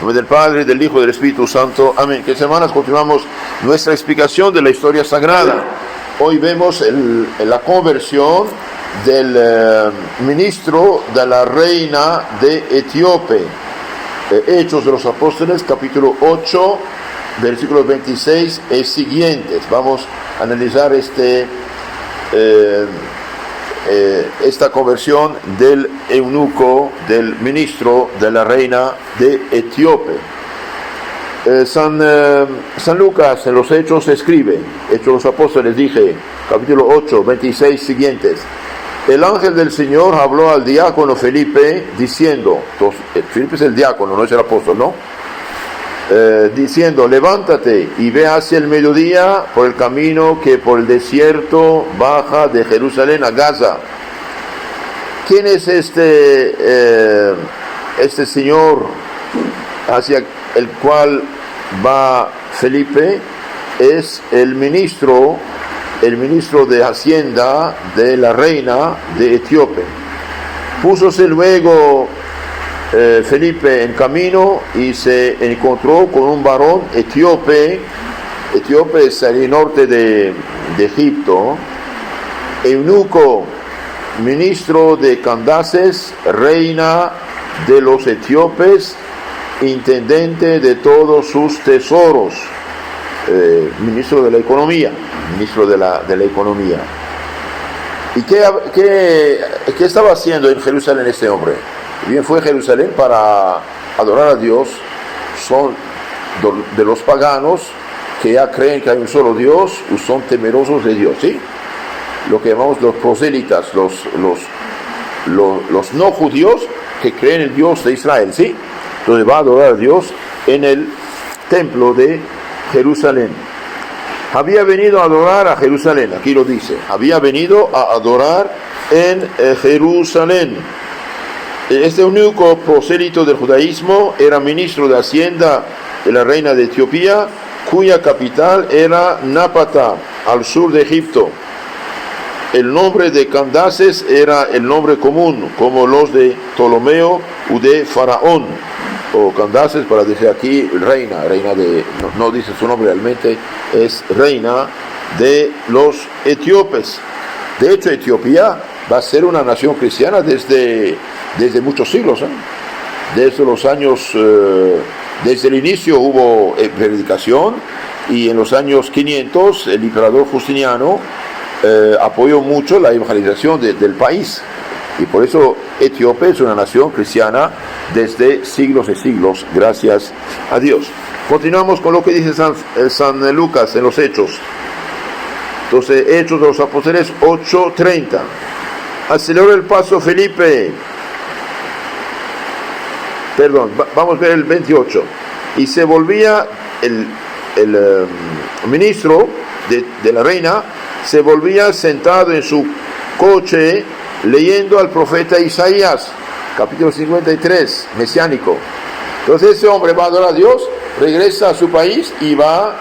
nombre del Padre, del Hijo y del Espíritu Santo. Amén. Que hermanas, continuamos nuestra explicación de la historia sagrada. Hoy vemos la conversión del ministro de la reina de Etíope. Hechos de los Apóstoles, capítulo 8, versículos 26 y siguientes. Vamos a analizar esta conversión del eunuco, del ministro de la reina de Etíope. San Lucas en los Hechos escribe, Hechos de los Apóstoles, dije, capítulo 8, 26 siguientes. El ángel del Señor habló al diácono Felipe diciendo, Felipe es el diácono, no es el apóstol, ¿no? Diciendo, levántate y ve hacia el mediodía por el camino que por el desierto baja de Jerusalén a Gaza. ¿Quién es este señor hacia el cual va Felipe? Es el ministro de Hacienda de la reina de Etíope. Púsose luego Felipe en camino y se encontró con un varón etíope. Etíope es el norte de Egipto, eunuco, ministro de Candaces, reina de los etíopes, intendente de todos sus tesoros, ministro de la economía. ¿Y qué estaba haciendo en Jerusalén este hombre? Bien, fue a Jerusalén para adorar a Dios. Son de los paganos que ya creen que hay un solo Dios y son temerosos de Dios, ¿sí? Lo que llamamos los prosélitas, los no judíos que creen en el Dios de Israel, ¿sí? Entonces va a adorar a Dios en el templo de Jerusalén. Había venido a adorar a Jerusalén, aquí lo dice, había venido a adorar en Jerusalén. Este eunuco prosélito del judaísmo era ministro de Hacienda de la reina de Etiopía, cuya capital era Napata, al sur de Egipto. El nombre de Candaces era el nombre común, como los de Ptolomeo u de Faraón, o Candaces para decir aquí reina de, no dice su nombre realmente, es reina de los etíopes. De hecho, Etiopía va a ser una nación cristiana desde muchos siglos, desde los años, desde el inicio hubo predicación, y en los años 500 el emperador Justiniano apoyó mucho la evangelización del país, y por eso Etíope es una nación cristiana desde siglos y siglos, gracias a Dios. Continuamos con lo que dice San Lucas en los Hechos. Entonces, Hechos de los Apóstoles 8:30. Aceleró el paso Felipe. Vamos a ver el 28. Y se volvía el ministro de la reina, se volvía sentado en su coche leyendo al profeta Isaías, capítulo 53, mesiánico. Entonces ese hombre va a adorar a Dios, regresa a su país y va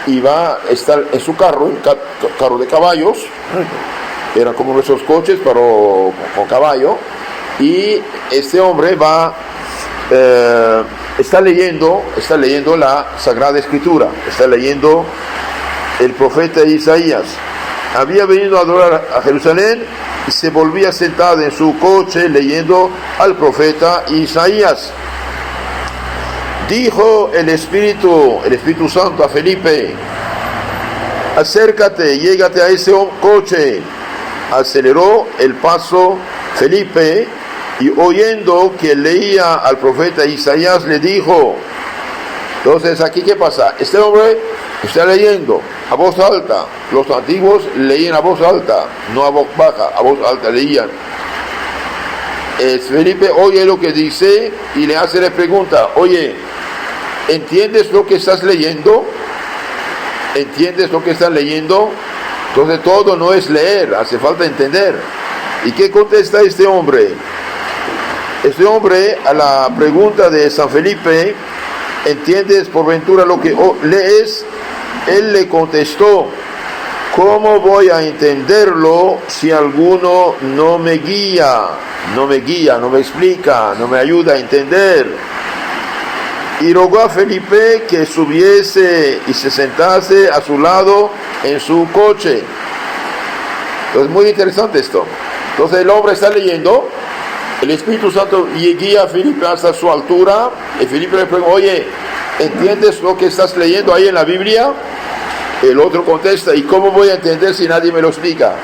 a estar en su carro de caballos, eran como nuestros coches, pero con caballo, y este hombre está leyendo la Sagrada Escritura, está leyendo el profeta Isaías. Había venido a adorar a Jerusalén y se volvía sentado en su coche leyendo al profeta Isaías. Dijo el Espíritu Santo a Felipe: acércate, llégate a ese coche. Aceleró el paso Felipe y oyendo que leía al profeta Isaías le dijo. Entonces aquí ¿qué pasa? Este hombre está leyendo a voz alta. Los antiguos leían a voz alta, no a voz baja, a voz alta leían. Felipe oye lo que dice y le hace la pregunta: oye, ¿entiendes lo que estás leyendo? ¿Entiendes lo que estás leyendo? Entonces todo no es leer, hace falta entender. ¿Y qué contesta este hombre? Este hombre a la pregunta de San Felipe: ¿entiendes por ventura lo que lees? Él le contestó: ¿cómo voy a entenderlo si alguno no me guía, no me explica, no me ayuda a entender? y rogó a Felipe que subiese y se sentase a su lado en su coche. Entonces, muy interesante esto. Entonces el hombre está leyendo, el Espíritu Santo guía a Felipe hasta su altura, y Felipe le pregunta, oye, ¿entiendes lo que estás leyendo ahí en la Biblia? El otro contesta, ¿y cómo voy a entender si nadie me lo explica?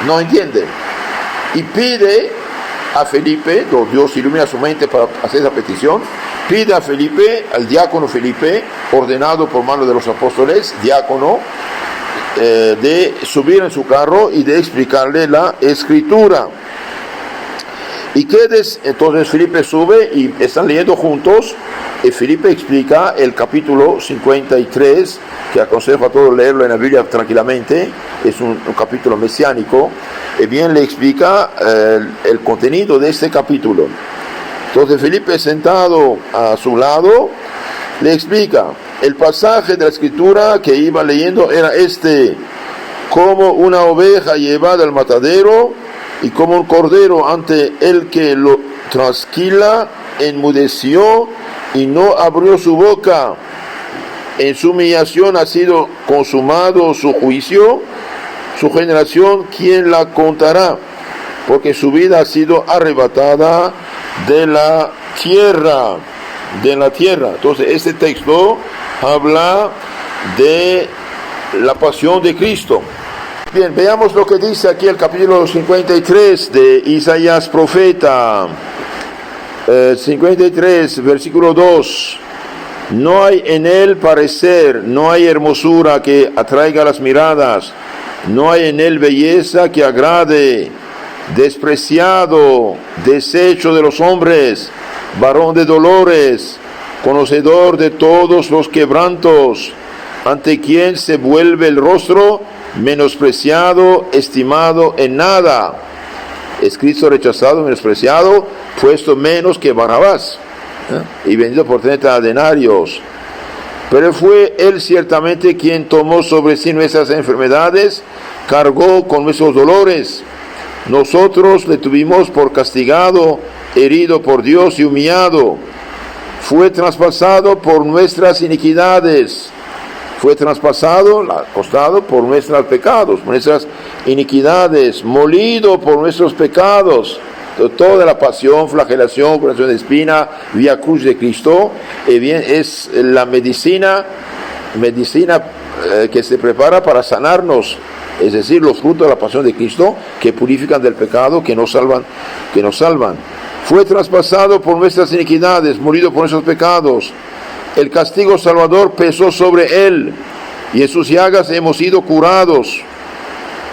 No entiende. Y pide a Felipe, Dios ilumina su mente para hacer esa petición, pide a Felipe, al diácono Felipe, ordenado por mano de los apóstoles, diácono, de subir en su carro y de explicarle la escritura. Y entonces Felipe sube y están leyendo juntos, y Felipe explica el capítulo 53, que aconsejo a todos leerlo en la Biblia tranquilamente, es un capítulo mesiánico, y bien le explica el contenido de este capítulo. Entonces Felipe, sentado a su lado, le explica. El pasaje de la escritura que iba leyendo era este: como una oveja llevada al matadero y como un cordero ante el que lo trasquila, enmudeció y no abrió su boca. En su humillación ha sido consumado su juicio. Su generación, ¿quién la contará? Porque su vida ha sido arrebatada de la tierra. Entonces este texto habla de la pasión de Cristo. Bien, veamos lo que dice aquí el capítulo 53 de Isaías profeta. 53, versículo 2. No hay en él parecer, no hay hermosura que atraiga las miradas, no hay en él belleza que agrade. Despreciado, desecho de los hombres, varón de dolores, conocedor de todos los quebrantos, ante quien se vuelve el rostro, menospreciado, estimado en nada. Es Cristo rechazado, menospreciado, puesto menos que Barrabás, y vendido por 30 denarios. Pero fue él ciertamente quien tomó sobre sí nuestras enfermedades, cargó con nuestros dolores. Nosotros le tuvimos por castigado, herido por Dios y humillado. Fue traspasado por nuestras iniquidades. Fue traspasado, costado por nuestros pecados, nuestras iniquidades. Molido por nuestros pecados. Toda la pasión, flagelación, curación de espina, vía cruz de Cristo, bien, es la medicina que se prepara para sanarnos. Es decir, los frutos de la pasión de Cristo que purifican del pecado, que nos salvan. Fue traspasado por nuestras iniquidades, molido por nuestros pecados. El castigo salvador pesó sobre él, y en sus llagas hemos sido curados.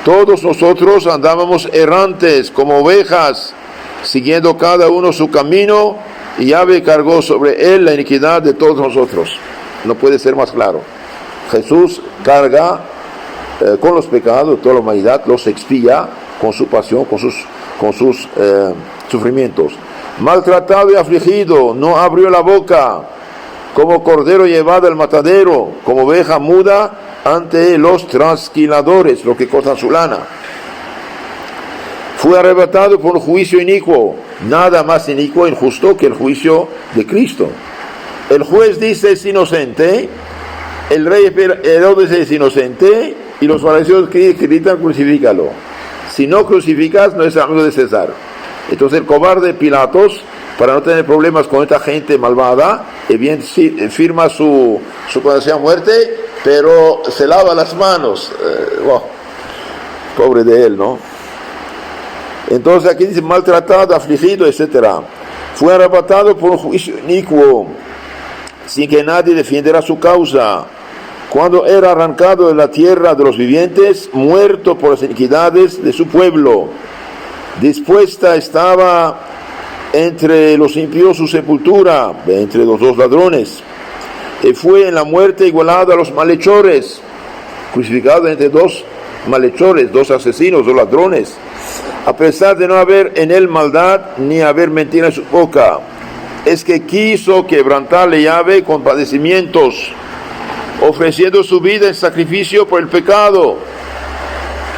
Todos nosotros andábamos errantes como ovejas, siguiendo cada uno su camino, y Yahvé cargó sobre él la iniquidad de todos nosotros. No puede ser más claro. Jesús carga con los pecados de toda la humanidad, los expía con su pasión, con sus sufrimientos. Maltratado y afligido, no abrió la boca, como cordero llevado al matadero, como oveja muda ante los trasquiladores, los que cortan su lana. Fue arrebatado por un juicio inicuo, nada más inicuo e injusto que el juicio de Cristo. El juez dice es inocente, el rey Herodes es inocente, y los fariseos gritan crucifícalo. Si no crucificas, no es amigo de César. Entonces el cobarde Pilatos, para no tener problemas con esta gente malvada, bien firma su condenación a muerte, pero se lava las manos. Pobre de él, ¿no? Entonces aquí dice maltratado, afligido, etc. Fue arrebatado por un juicio inicuo, sin que nadie defendiera su causa. Cuando era arrancado de la tierra de los vivientes, muerto por las iniquidades de su pueblo. Dispuesta estaba entre los impíos su sepultura, entre los dos ladrones. Y fue en la muerte igualado a los malhechores, crucificado entre dos malhechores, dos asesinos, dos ladrones, a pesar de no haber en él maldad ni haber mentira en su boca. Es que quiso quebrantarle Yahvé con padecimientos, ofreciendo su vida en sacrificio por el pecado.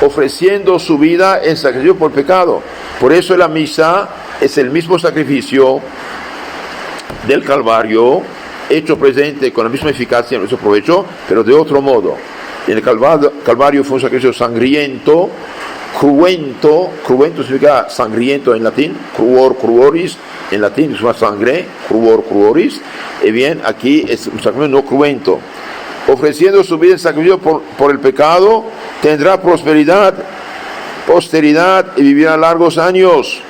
Ofreciendo su vida en sacrificio por el pecado. Por eso la misa es el mismo sacrificio del Calvario hecho presente con la misma eficacia, nuestro provecho, pero de otro modo. En el Calvario fue un sacrificio sangriento, cruento significa sangriento en latín, cruor, cruoris, en latín es una sangre, cruor, cruoris, y bien, aquí es un sacrificio no cruento. Ofreciendo su vida en sacrificio por el pecado, tendrá prosperidad, posteridad y vivirá largos años.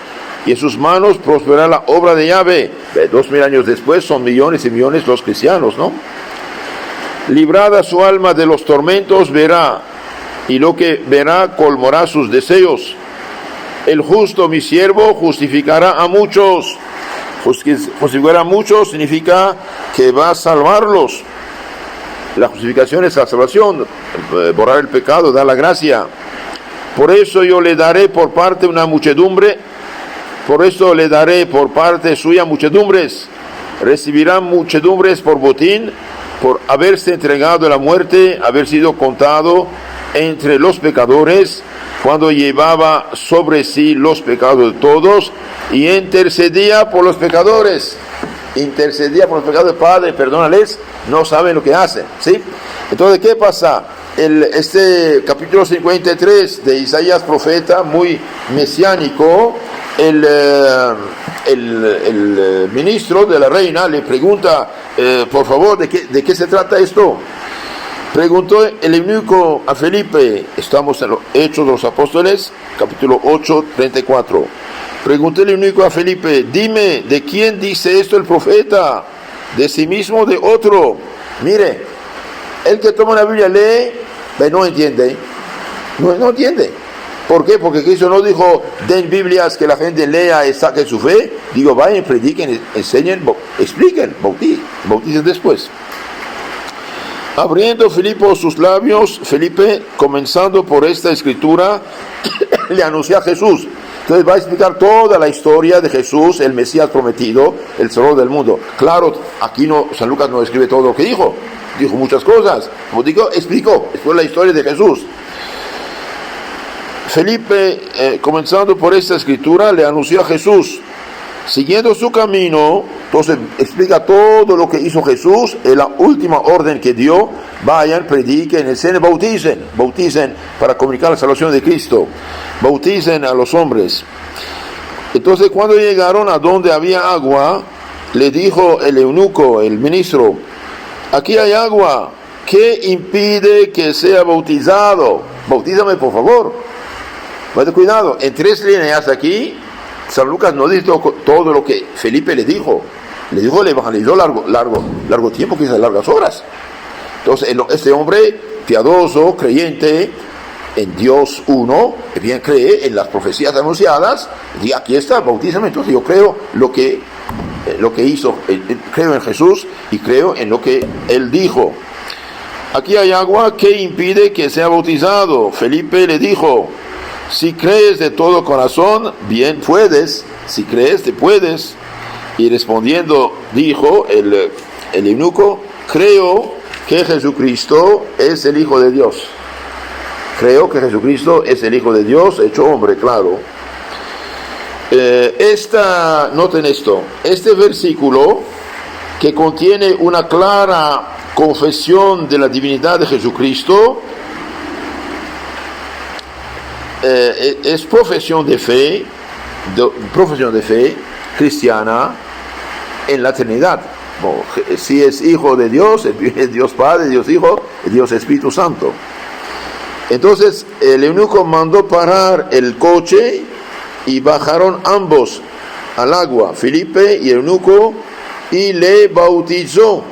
Y en sus manos prosperará la obra de Yahvé. 2000 años después son millones y millones los cristianos, ¿no? Librada su alma de los tormentos, verá, y lo que verá colmará sus deseos. El justo, mi siervo, justificará a muchos. Justificar a muchos significa que va a salvarlos. La justificación es la salvación, borrar el pecado, dar la gracia. Por eso yo le daré por parte una muchedumbre, por eso le daré por parte suya muchedumbres. Recibirán muchedumbres por botín, por haberse entregado a la muerte, haber sido contado entre los pecadores, cuando llevaba sobre sí los pecados de todos y intercedía por los pecadores. Intercedía por los pecados del Padre, perdónales, no saben lo que hacen, ¿sí? Entonces, ¿qué pasa? Este capítulo 53 de Isaías, profeta, muy mesiánico, el ministro de la reina le pregunta, por favor, ¿de qué se trata esto? Preguntó el eunuco a Felipe, estamos en los Hechos de los Apóstoles, capítulo 8, 34. Preguntó el eunuco a Felipe, dime, ¿de quién dice esto el profeta? ¿De sí mismo o de otro? Mire, el que toma la Biblia lee, pero no entiende. No entiende. ¿Por qué? Porque Cristo no dijo, den Biblias que la gente lea y saque su fe. Digo, vayan, prediquen, enseñen, expliquen, bauticen después. Abriendo Filipo sus labios, Felipe, comenzando por esta escritura, le anunció a Jesús. Entonces va a explicar toda la historia de Jesús, el Mesías prometido, el Salvador del mundo. Claro, aquí San Lucas no escribe todo lo que dijo muchas cosas. Como digo, explicó la historia de Jesús. Felipe, comenzando por esta escritura, le anunció a Jesús, siguiendo su camino. Entonces explica todo lo que hizo Jesús, en la última orden que dio, vayan, prediquen, enseñen, bauticen para comunicar la salvación de Cristo, bauticen a los hombres. Entonces cuando llegaron a donde había agua, le dijo el eunuco, el ministro, aquí hay agua, ¿qué impide que sea bautizado? Bautízame por favor. Vaya cuidado, en 3 líneas aquí, San Lucas no dice todo lo que Felipe le dijo. Le evangelizó largo tiempo, quizás largas horas. Entonces, este hombre piadoso, creyente en Dios uno, bien cree en las profecías anunciadas, y aquí está, bautízame. Entonces yo creo lo que hizo, creo en Jesús y creo en lo que él dijo. Aquí hay agua, ¿qué impide que sea bautizado? Felipe le dijo, si crees de todo corazón, bien puedes. Si crees, te puedes. Y respondiendo, dijo el eunuco, creo que Jesucristo es el Hijo de Dios. Creo que Jesucristo es el Hijo de Dios, hecho hombre, claro. Noten esto, este versículo que contiene una clara confesión de la divinidad de Jesucristo, es profesión de fe cristiana en la Trinidad. Si es Hijo de Dios, es Dios Padre, Dios Hijo, Dios Espíritu Santo. Entonces el eunuco mandó parar el coche y bajaron ambos al agua, Felipe y el eunuco, y le bautizó.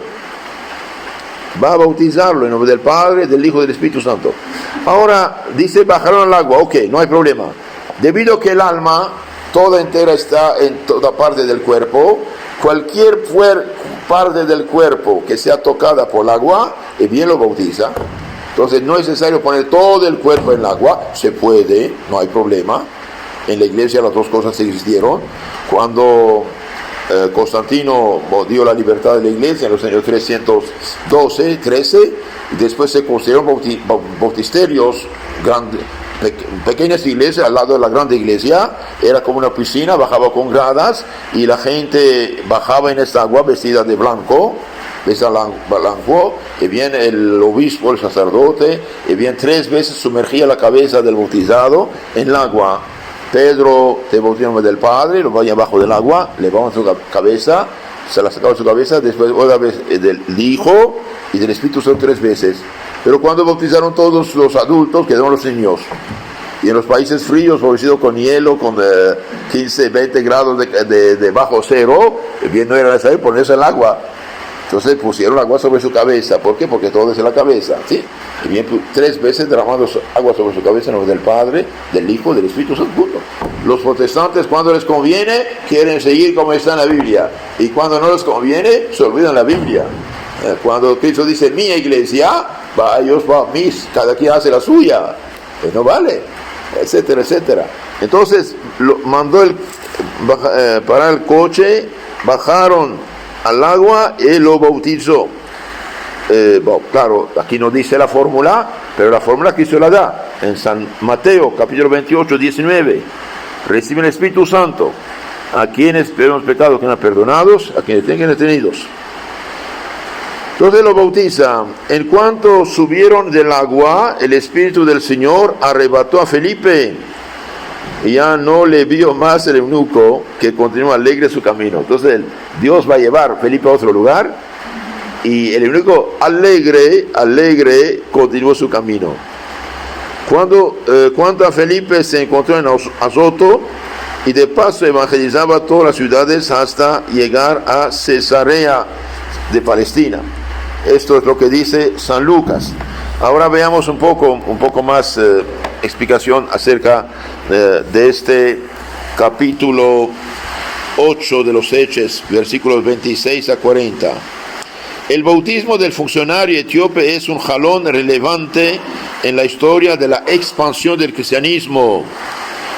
Va a bautizarlo en nombre del Padre, del Hijo y del Espíritu Santo. Ahora dice bajaron al agua, ok, no hay problema. Debido a que el alma toda entera está en toda parte del cuerpo, cualquier parte del cuerpo que sea tocada por el agua, bien lo bautiza. Entonces no es necesario poner todo el cuerpo en el agua, se puede, no hay problema. En la iglesia las dos cosas existieron. Cuando Constantino dio la libertad de la iglesia en los años 312, 13, y después se construyeron bautisterios grandes, pequeñas iglesias al lado de la grande iglesia. Era como una piscina, bajaba con gradas y la gente bajaba en esta agua vestida de blanco les alanguó, y bien el obispo, el sacerdote, y bien 3 veces sumergía la cabeza del bautizado en el agua. Pedro te bautizó en nombre del Padre, lo vaya abajo del agua, le va a su cabeza, se la sacaba de su cabeza, después otra vez del Hijo y del Espíritu Santo 3 veces. Pero cuando bautizaron todos los adultos, quedaron los niños. Y en los países fríos, favorecidos con hielo, con 15, 20 grados de bajo cero, bien no era necesario ponerse el agua. Entonces pusieron agua sobre su cabeza. ¿Por qué? Porque todo es en la cabeza, ¿sí? Y bien 3 veces derramando agua sobre su cabeza en nombre del Padre, del Hijo, del Espíritu Santo. Los protestantes, cuando les conviene, quieren seguir como está en la Biblia. Y cuando no les conviene, se olvidan la Biblia. Cuando Cristo dice, mi iglesia, ellos van, cada quien hace la suya. No vale, etcétera, etcétera. Entonces, mandó parar el coche, bajaron al agua y lo bautizó. Claro, aquí no dice la fórmula, pero la fórmula Cristo la da en San Mateo, capítulo 28, 19. Reciben el Espíritu Santo a quienes los pecados quedan perdonados, a quienes tengan detenidos. Entonces lo bautiza. En cuanto subieron del agua, el Espíritu del Señor arrebató a Felipe. Y ya no le vio más el eunuco, que continuó alegre su camino. Entonces Dios va a llevar a Felipe a otro lugar, y el eunuco alegre continuó su camino. Cuando a Felipe se encontró en Azoto, y de paso evangelizaba todas las ciudades hasta llegar a Cesarea de Palestina. Esto es lo que dice San Lucas. Ahora veamos un poco más explicación acerca de este capítulo 8 de los Hechos, versículos 26 a 40. El bautismo del funcionario etíope es un jalón relevante en la historia de la expansión del cristianismo.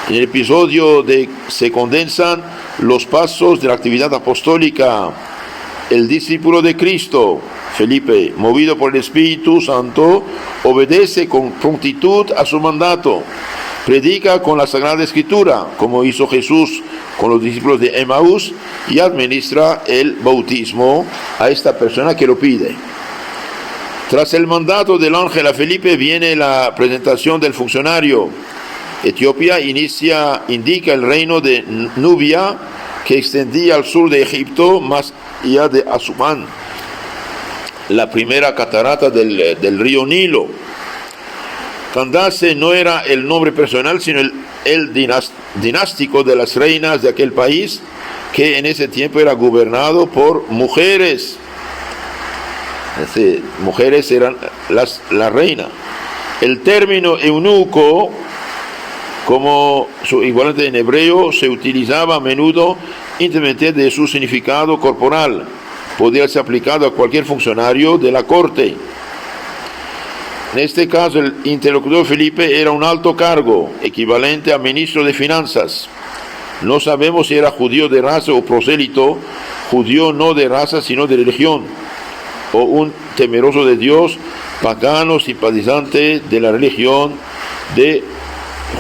En el episodio se condensan los pasos de la actividad apostólica. El discípulo de Cristo, Felipe, movido por el Espíritu Santo, obedece con prontitud a su mandato. Predica con la Sagrada Escritura, como hizo Jesús con los discípulos de Emaús, y administra el bautismo a esta persona que lo pide. Tras el mandato del ángel a Felipe viene la presentación del funcionario. Etiopía indica el reino de Nubia, que extendía al sur de Egipto, más allá de Asumán, la primera catarata del río Nilo. Candace no era el nombre personal, sino el dinástico de las reinas de aquel país, que en ese tiempo era gobernado por mujeres. Es decir, mujeres eran la reina. El término eunuco, como su equivalente en hebreo, se utilizaba a menudo independientemente de su significado corporal. Podía ser aplicado a cualquier funcionario de la corte. En este caso, el interlocutor Felipe era un alto cargo, equivalente a ministro de finanzas. No sabemos si era judío de raza o prosélito, judío no de raza sino de religión, o un temeroso de Dios, pagano, simpatizante de la religión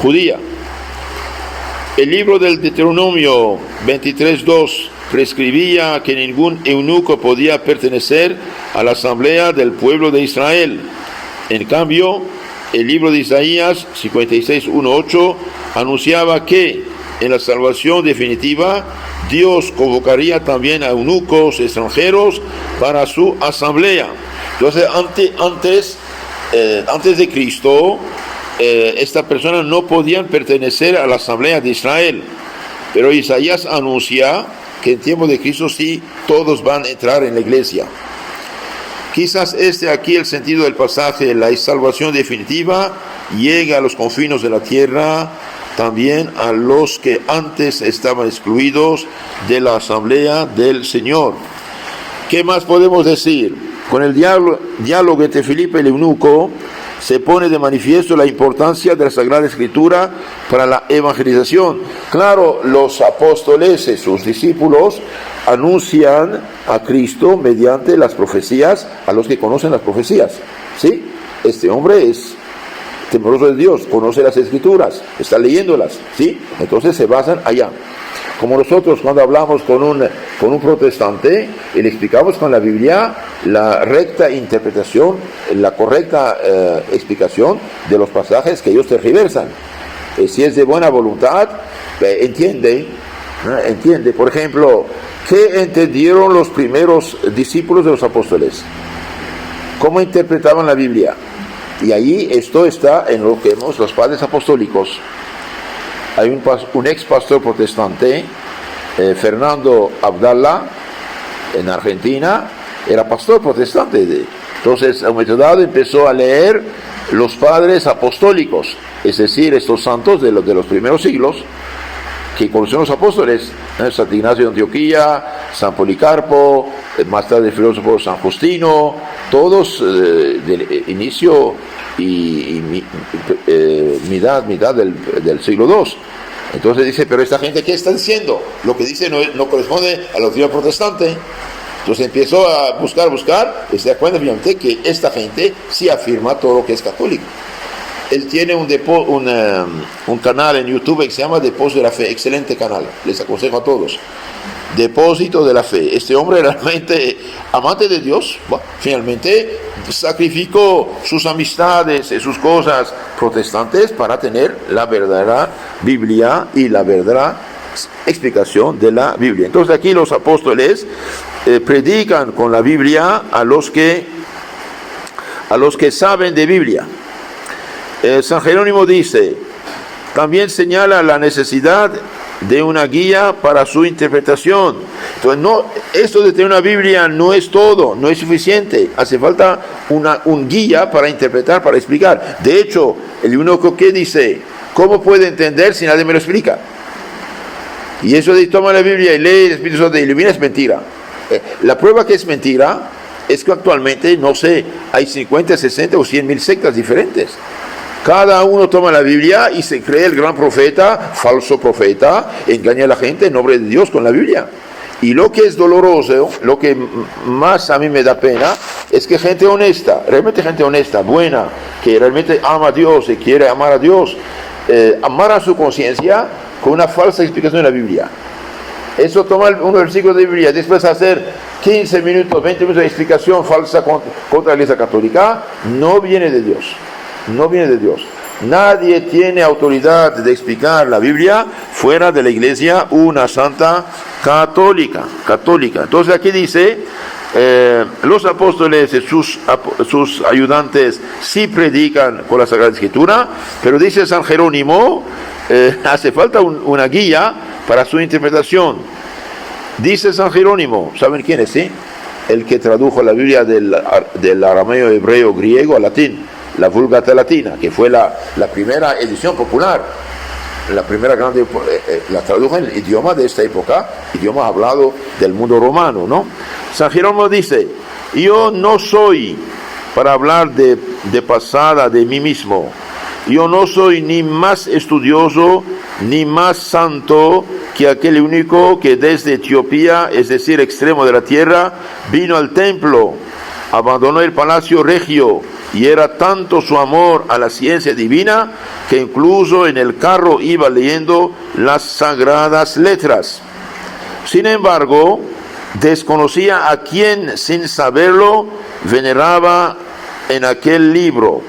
judía. El libro del Deuteronomio 23:2 prescribía que ningún eunuco podía pertenecer a la asamblea del pueblo de Israel. En cambio, el libro de Isaías 56:1-8 anunciaba que en la salvación definitiva Dios convocaría también a eunucos extranjeros para su asamblea. Entonces, antes de Cristo, esta persona no podían pertenecer a la asamblea de Israel, pero Isaías anuncia que en tiempo de Cristo sí todos van a entrar en la iglesia. Quizás aquí el sentido del pasaje, la salvación definitiva llega a los confines de la tierra, también a los que antes estaban excluidos de la asamblea del Señor. ¿Qué más podemos decir? Con el diálogo entre Felipe y el eunuco se pone de manifiesto la importancia de la Sagrada Escritura para la evangelización. Claro, los apóstoles, sus discípulos, anuncian a Cristo mediante las profecías a los que conocen las profecías. ¿Sí? Este hombre es temeroso de Dios, conoce las Escrituras, está leyéndolas. ¿Sí? Entonces se basan allá. Como nosotros cuando hablamos con un protestante y le explicamos con la Biblia la recta interpretación, la correcta explicación de los pasajes que ellos tergiversan. Si es de buena voluntad, entiende. Por ejemplo, ¿qué entendieron los primeros discípulos de los apóstoles? ¿Cómo interpretaban la Biblia? Y ahí esto está en lo que vemos los padres apostólicos. Hay un ex pastor protestante, Fernando Abdallah, en Argentina, era pastor protestante. Entonces, a un momento dado empezó a leer los padres apostólicos, es decir, estos santos de los primeros siglos, que conocen los apóstoles, San Ignacio de Antioquía, San Policarpo, más tarde el filósofo San Justino, todos del inicio y mitad del siglo II. Entonces dice, pero esta gente, ¿qué está diciendo? Lo que dice no corresponde a la doctrina protestante. Entonces empezó a buscar y se da cuenta finalmente que esta gente sí afirma todo lo que es católico. Él tiene un canal en YouTube que se llama Depósito de la Fe, excelente canal, les aconsejo a todos. Depósito de la Fe. Este hombre realmente amante de Dios, finalmente sacrificó sus amistades y sus cosas protestantes para tener la verdadera Biblia y la verdadera explicación de la Biblia. Entonces aquí los apóstoles predican con la Biblia a los que saben de Biblia. San Jerónimo dice, también señala la necesidad de una guía para su interpretación. Entonces, esto de tener una Biblia no es todo, no es suficiente. Hace falta un guía para interpretar, para explicar. De hecho, el eunuco que dice, ¿cómo puede entender si nadie me lo explica? Y eso de toma la Biblia y lee el Espíritu Santo y ilumina es mentira. La prueba que es mentira es que actualmente, no sé, hay 50, 60 o 100 mil sectas diferentes. Cada uno toma la Biblia y se cree el gran profeta, falso profeta, engaña a la gente en nombre de Dios con la Biblia. Y lo que es doloroso, lo que más a mí me da pena, es que gente honesta, realmente gente honesta, buena, que realmente ama a Dios y quiere amar a Dios, amar a su conciencia con una falsa explicación de la Biblia. Eso toma un versículo de Biblia, después hacer 15 minutos, 20 minutos de explicación falsa contra la Iglesia Católica, no viene de Dios. No viene de Dios. Nadie tiene autoridad de explicar la Biblia fuera de la Iglesia, una santa católica. Entonces aquí dice, los apóstoles y sus ayudantes sí predican con la Sagrada Escritura, pero dice San Jerónimo, hace falta una guía para su interpretación. Dice San Jerónimo, ¿saben quién es? Sí? El que tradujo la Biblia del arameo, hebreo, griego al latín, la Vulgata Latina, que fue la primera edición popular, la primera grande, la tradujo en el idioma de esta época, idioma hablado del mundo romano, ¿no? San Jerónimo dice, yo no soy para hablar de pasada de mí mismo, yo no soy ni más estudioso ni más santo que aquel único que desde Etiopía, es decir, extremo de la tierra, vino al templo, abandonó el palacio regio, y era tanto su amor a la ciencia divina que incluso en el carro iba leyendo las sagradas letras. Sin embargo, desconocía a quien sin saberlo veneraba en aquel libro.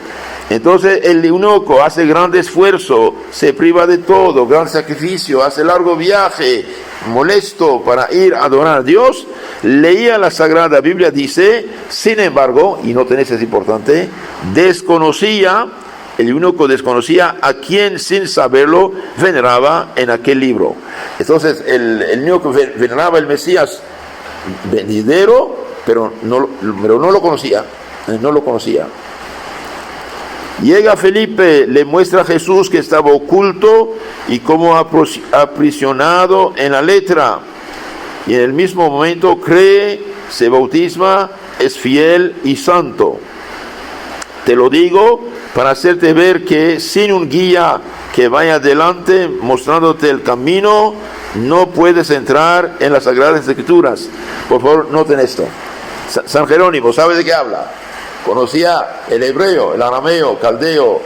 Entonces el eunuco hace gran esfuerzo, se priva de todo, gran sacrificio, hace largo viaje, molesto para ir a adorar a Dios, leía la Sagrada Biblia, dice, sin embargo, y no tenés, es importante, el eunuco desconocía a quien sin saberlo veneraba en aquel libro. Entonces el eunuco veneraba el Mesías venidero, pero no lo conocía, Llega Felipe, le muestra a Jesús que estaba oculto y como aprisionado en la letra. Y en el mismo momento cree, se bautisma, es fiel y santo. Te lo digo para hacerte ver que sin un guía que vaya adelante mostrándote el camino, no puedes entrar en las Sagradas Escrituras. Por favor, noten esto. San Jerónimo, ¿sabe de qué habla? Conocía el hebreo, el arameo, caldeo,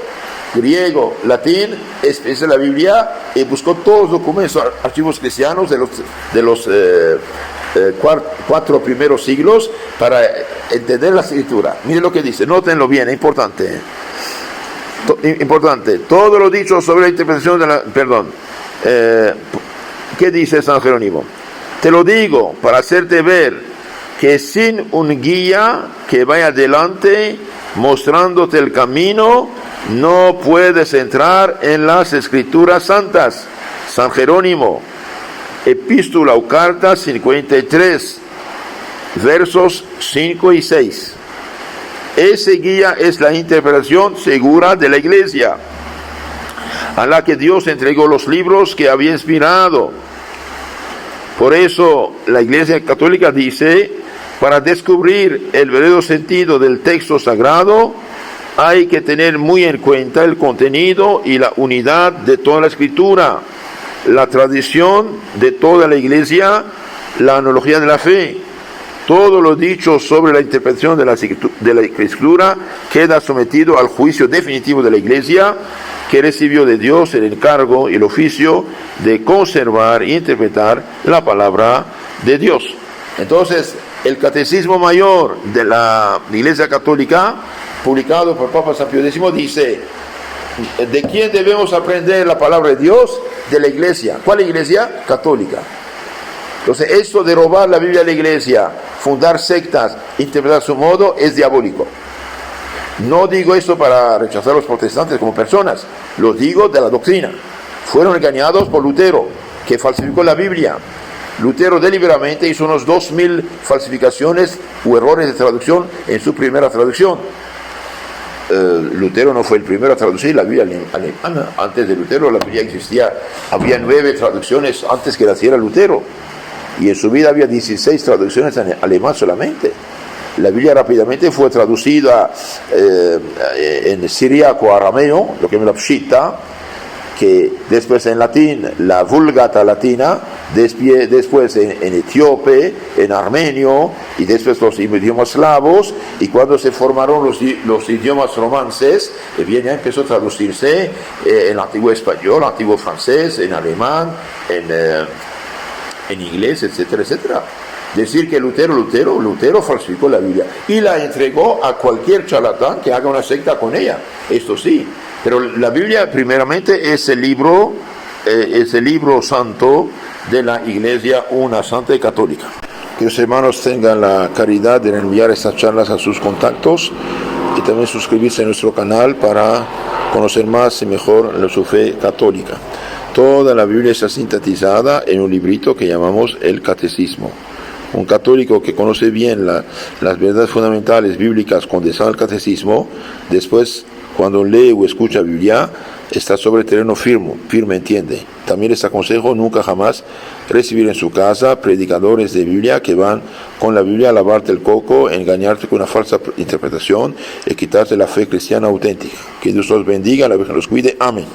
griego, latín, es la Biblia, y buscó todos los documentos, archivos cristianos de los 4 primeros siglos para entender la escritura. Miren lo que dice, nótenlo bien, es importante. Importante, todo lo dicho sobre la interpretación de la... ¿qué dice San Jerónimo? Te lo digo para hacerte ver que sin un guía que vaya adelante mostrándote el camino, no puedes entrar en las escrituras santas. San Jerónimo, Epístola o Carta 53, versos 5 y 6. Ese guía es la interpretación segura de la Iglesia, a la que Dios entregó los libros que había inspirado. Por eso la Iglesia Católica dice, para descubrir el verdadero sentido del texto sagrado, hay que tener muy en cuenta el contenido y la unidad de toda la Escritura, la tradición de toda la Iglesia, la analogía de la fe. Todo lo dicho sobre la interpretación de la Escritura queda sometido al juicio definitivo de la Iglesia, que recibió de Dios el encargo y el oficio de conservar e interpretar la palabra de Dios. Entonces, el Catecismo Mayor de la Iglesia Católica, publicado por Papa San Pío X, dice: ¿de quién debemos aprender la palabra de Dios? De la Iglesia. ¿Cuál Iglesia? Católica. Entonces, esto de robar la Biblia a la Iglesia, fundar sectas, interpretar a su modo, es diabólico. No digo esto para rechazar a los protestantes como personas, lo digo de la doctrina. Fueron engañados por Lutero, que falsificó la Biblia. Lutero deliberadamente hizo unos 2000 falsificaciones u errores de traducción en su primera traducción. Lutero no fue el primero a traducir la Biblia alemana. Antes de Lutero la Biblia existía, había 9 traducciones antes que la hiciera Lutero, y en su vida había 16 traducciones en alemán solamente. La Biblia rápidamente fue traducida en siríaco arameo, lo que es la Pshita, que después en latín, la Vulgata latina, después en etíope, en armenio, y después los idiomas eslavos, y cuando se formaron los idiomas romances, bien, ya empezó a traducirse en antiguo español, antiguo francés, en alemán, en inglés, etcétera, etcétera. Decir que Lutero falsificó la Biblia y la entregó a cualquier charlatán que haga una secta con ella, esto sí, pero la Biblia primeramente es el libro santo de la Iglesia, una santa y católica. Que los hermanos tengan la caridad de enviar estas charlas a sus contactos y también suscribirse a nuestro canal para conocer más y mejor su fe católica. Toda la Biblia está sintetizada en un librito que llamamos el Catecismo. Un católico que conoce bien las verdades fundamentales bíblicas condensadas al catecismo, después cuando lee o escucha Biblia, está sobre terreno firme, entiende. También les aconsejo nunca jamás recibir en su casa predicadores de Biblia que van con la Biblia a lavarte el coco, engañarte con una falsa interpretación y quitarte la fe cristiana auténtica. Que Dios los bendiga, la Virgen los cuide. Amén.